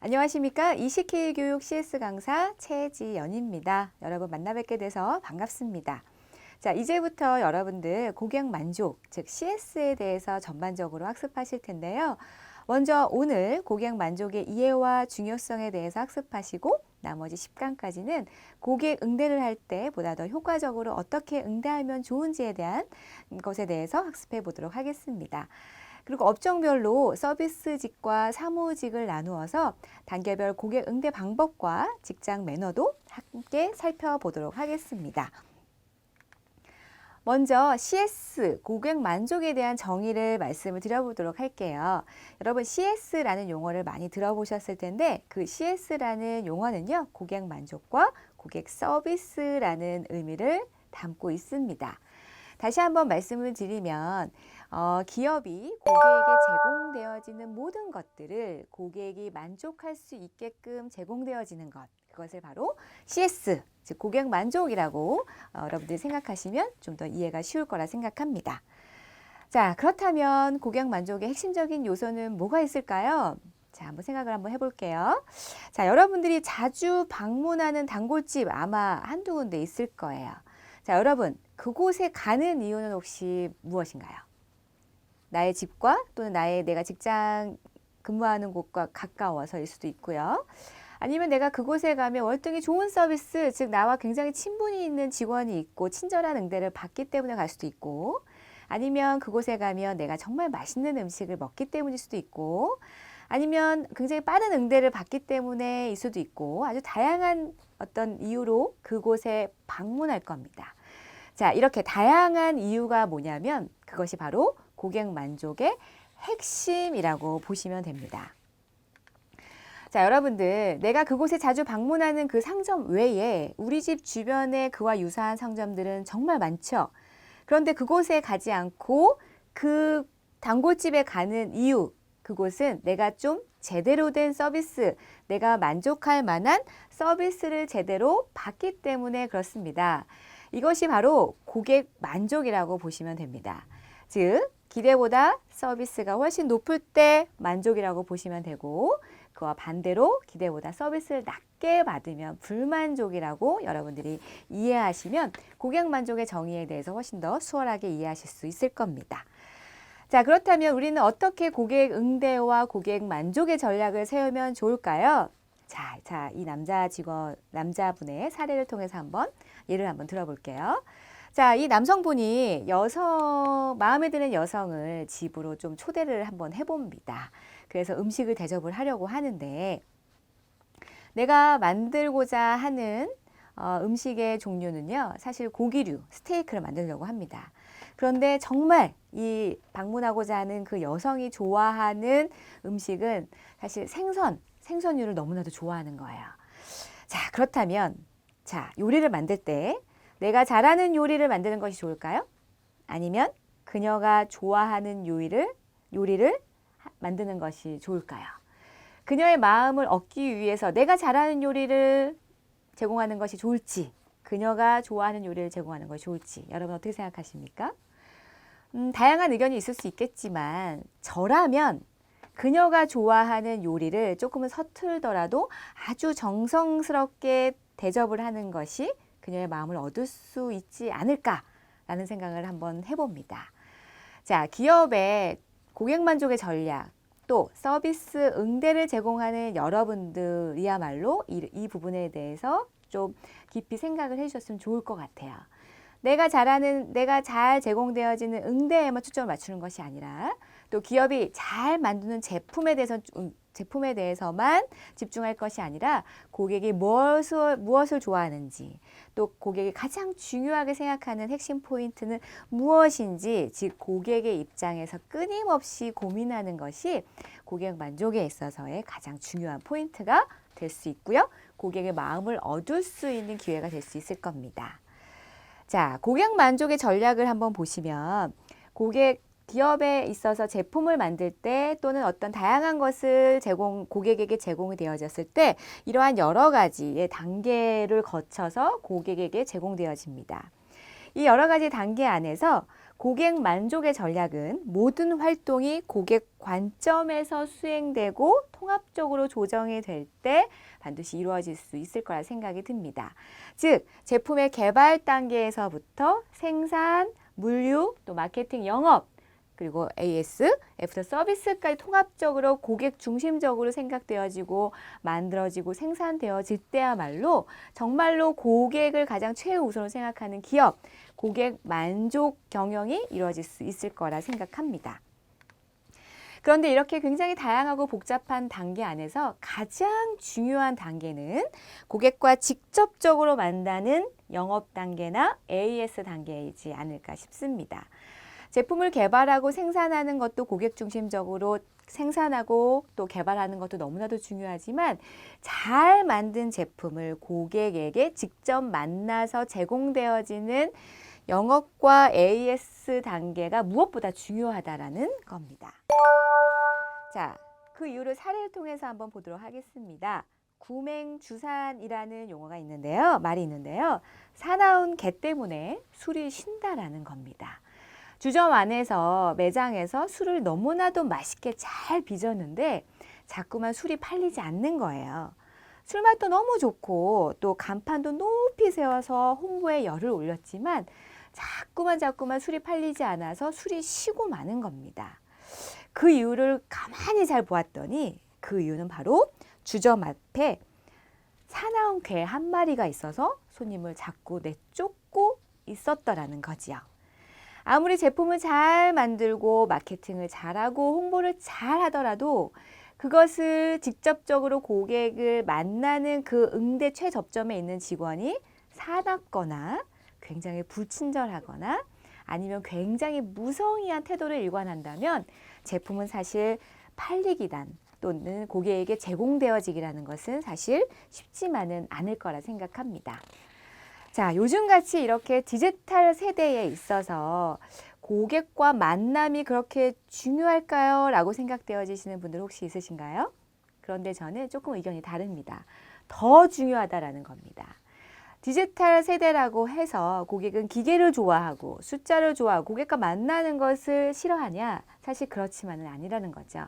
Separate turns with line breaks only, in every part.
안녕하십니까? 20K 교육 CS 강사 최지연입니다. 여러분 만나 뵙게 돼서 반갑습니다. 자, 이제부터 여러분들 고객 만족, 즉 CS에 대해서 전반적으로 학습하실 텐데요. 먼저 오늘 고객 만족의 이해와 중요성에 대해서 학습하시고 나머지 10강까지는 고객 응대를 할 때 보다 더 효과적으로 어떻게 응대하면 좋은지에 대한 것에 대해서 학습해 보도록 하겠습니다. 그리고 업종별로 서비스직과 사무직을 나누어서 단계별 고객 응대 방법과 직장 매너도 함께 살펴보도록 하겠습니다. 먼저 CS, 고객 만족에 대한 정의를 말씀을 드려보도록 할게요. 여러분 CS라는 용어를 많이 들어보셨을 텐데 그 CS라는 용어는요, 고객 만족과 고객 서비스라는 의미를 담고 있습니다. 다시 한번 말씀을 드리면 기업이 고객에게 제공되어지는 모든 것들을 고객이 만족할 수 있게끔 제공되어지는 것, 그것을 바로 CS, 즉 고객 만족이라고 여러분들이 생각하시면 좀 더 이해가 쉬울 거라 생각합니다. 자, 그렇다면 고객 만족의 핵심적인 요소는 뭐가 있을까요? 자, 한번 생각을 한번 해볼게요. 자, 여러분들이 자주 방문하는 단골집 아마 한두 군데 있을 거예요. 자, 여러분 그곳에 가는 이유는 혹시 무엇인가요? 나의 집과 또는 내가 직장 근무하는 곳과 가까워서일 수도 있고요. 아니면 내가 그곳에 가면 월등히 좋은 서비스, 즉 나와 굉장히 친분이 있는 직원이 있고 친절한 응대를 받기 때문에 갈 수도 있고, 아니면 그곳에 가면 내가 정말 맛있는 음식을 먹기 때문일 수도 있고, 아니면 굉장히 빠른 응대를 받기 때문에일 수도 있고, 아주 다양한 어떤 이유로 그곳에 방문할 겁니다. 자, 이렇게 다양한 이유가 뭐냐면 그것이 바로 고객 만족의 핵심이라고 보시면 됩니다. 자, 여러분들 내가 그곳에 자주 방문하는 그 상점 외에 우리 집 주변에 그와 유사한 상점들은 정말 많죠. 그런데 그곳에 가지 않고 그 단골집에 가는 이유, 그곳은 내가 좀 제대로 된 서비스, 내가 만족할 만한 서비스를 제대로 받기 때문에 그렇습니다. 이것이 바로 고객 만족이라고 보시면 됩니다. 즉, 기대보다 서비스가 훨씬 높을 때 만족이라고 보시면 되고, 그와 반대로 기대보다 서비스를 낮게 받으면 불만족이라고 여러분들이 이해하시면 고객 만족의 정의에 대해서 훨씬 더 수월하게 이해하실 수 있을 겁니다. 자, 그렇다면 우리는 어떻게 고객 응대와 고객 만족의 전략을 세우면 좋을까요? 자, 이 남자분의 사례를 통해서 예를 한번 들어볼게요. 자, 이 남성분이 마음에 드는 여성을 집으로 좀 초대를 한번 해봅니다. 그래서 음식을 대접을 하려고 하는데, 내가 만들고자 하는 음식의 종류는요, 사실 고기류, 스테이크를 만들려고 합니다. 그런데 정말 이 방문하고자 하는 그 여성이 좋아하는 음식은 사실 생선류를 너무나도 좋아하는 거예요. 자, 그렇다면, 요리를 만들 때 내가 잘하는 요리를 만드는 것이 좋을까요? 아니면 그녀가 좋아하는 요리를 만드는 것이 좋을까요? 그녀의 마음을 얻기 위해서 내가 잘하는 요리를 제공하는 것이 좋을지, 그녀가 좋아하는 요리를 제공하는 것이 좋을지, 여러분 어떻게 생각하십니까? 다양한 의견이 있을 수 있겠지만 저라면 그녀가 좋아하는 요리를 조금은 서툴더라도 아주 정성스럽게 대접을 하는 것이 그녀의 마음을 얻을 수 있지 않을까라는 생각을 한번 해봅니다. 자, 기업의 고객 만족의 전략, 또 서비스 응대를 제공하는 여러분들이야말로 이 부분에 대해서 좀 깊이 생각을 해주셨으면 좋을 것 같아요. 내가 잘 제공되어지는 응대에만 초점을 맞추는 것이 아니라 또 기업이 잘 만드는 제품에 대해서만 집중할 것이 아니라 고객이 무엇을 좋아하는지, 또 고객이 가장 중요하게 생각하는 핵심 포인트는 무엇인지, 즉 고객의 입장에서 끊임없이 고민하는 것이 고객 만족에 있어서의 가장 중요한 포인트가 될 수 있고요. 고객의 마음을 얻을 수 있는 기회가 될 수 있을 겁니다. 자, 고객 만족의 전략을 한번 보시면 기업에 있어서 제품을 만들 때 또는 어떤 다양한 것을 고객에게 제공이 되어졌을 때 이러한 여러 가지의 단계를 거쳐서 고객에게 제공되어집니다. 이 여러 가지 단계 안에서 고객 만족의 전략은 모든 활동이 고객 관점에서 수행되고 통합적으로 조정이 될 때 반드시 이루어질 수 있을 거라 생각이 듭니다. 즉, 제품의 개발 단계에서부터 생산, 물류, 또 마케팅, 영업, 그리고 AS, 애프터 서비스까지 통합적으로 고객 중심적으로 생각되어지고 만들어지고 생산되어질 때야말로 정말로 고객을 가장 최우선으로 생각하는 기업, 고객 만족 경영이 이루어질 수 있을 거라 생각합니다. 그런데 이렇게 굉장히 다양하고 복잡한 단계 안에서 가장 중요한 단계는 고객과 직접적으로 만나는 영업 단계나 AS 단계이지 않을까 싶습니다. 제품을 개발하고 생산하는 것도 고객 중심적으로 생산하고 또 개발하는 것도 너무나도 중요하지만 잘 만든 제품을 고객에게 직접 만나서 제공되어지는 영업과 AS 단계가 무엇보다 중요하다라는 겁니다. 자, 그 이유를 사례를 통해서 한번 보도록 하겠습니다. 구맹주산이라는 용어가 있는데요. 말이 있는데요. 사나운 개 때문에 술이 신다라는 겁니다. 주점 안에서 매장에서 술을 너무나도 맛있게 잘 빚었는데 자꾸만 술이 팔리지 않는 거예요. 술맛도 너무 좋고 또 간판도 높이 세워서 홍보에 열을 올렸지만 자꾸만 술이 팔리지 않아서 술이 식고 마는 겁니다. 그 이유를 가만히 잘 보았더니 그 이유는 바로 주점 앞에 사나운 개 한 마리가 있어서 손님을 자꾸 내쫓고 있었더라는 거지요. 아무리 제품을 잘 만들고 마케팅을 잘하고 홍보를 잘 하더라도 그것을 직접적으로 고객을 만나는 그 응대 최접점에 있는 직원이 사납거나 굉장히 불친절하거나 아니면 굉장히 무성의한 태도를 일관한다면 제품은 사실 팔리기란 또는 고객에게 제공되어지기라는 것은 사실 쉽지만은 않을 거라 생각합니다. 자, 요즘같이 이렇게 디지털 세대에 있어서 고객과 만남이 그렇게 중요할까요? 라고 생각되어지시는 분들 혹시 있으신가요? 그런데 저는 조금 의견이 다릅니다. 더 중요하다라는 겁니다. 디지털 세대라고 해서 고객은 기계를 좋아하고 숫자를 좋아하고 고객과 만나는 것을 싫어하냐? 사실 그렇지만은 아니라는 거죠.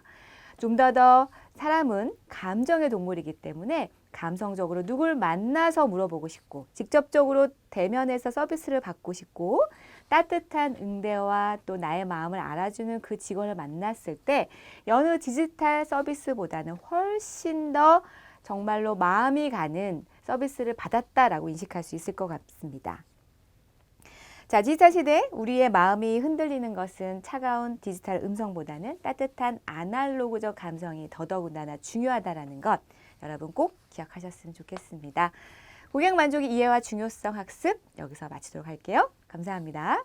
좀 더 사람은 감정의 동물이기 때문에 감성적으로 누굴 만나서 물어보고 싶고 직접적으로 대면해서 서비스를 받고 싶고 따뜻한 응대와 또 나의 마음을 알아주는 그 직원을 만났을 때 여느 디지털 서비스보다는 훨씬 더 정말로 마음이 가는 서비스를 받았다라고 인식할 수 있을 것 같습니다. 자, 디지털 시대에 우리의 마음이 흔들리는 것은 차가운 디지털 음성보다는 따뜻한 아날로그적 감성이 더더군다나 중요하다라는 것 여러분 꼭 기억하셨으면 좋겠습니다. 고객 만족의 이해와 중요성 학습 여기서 마치도록 할게요. 감사합니다.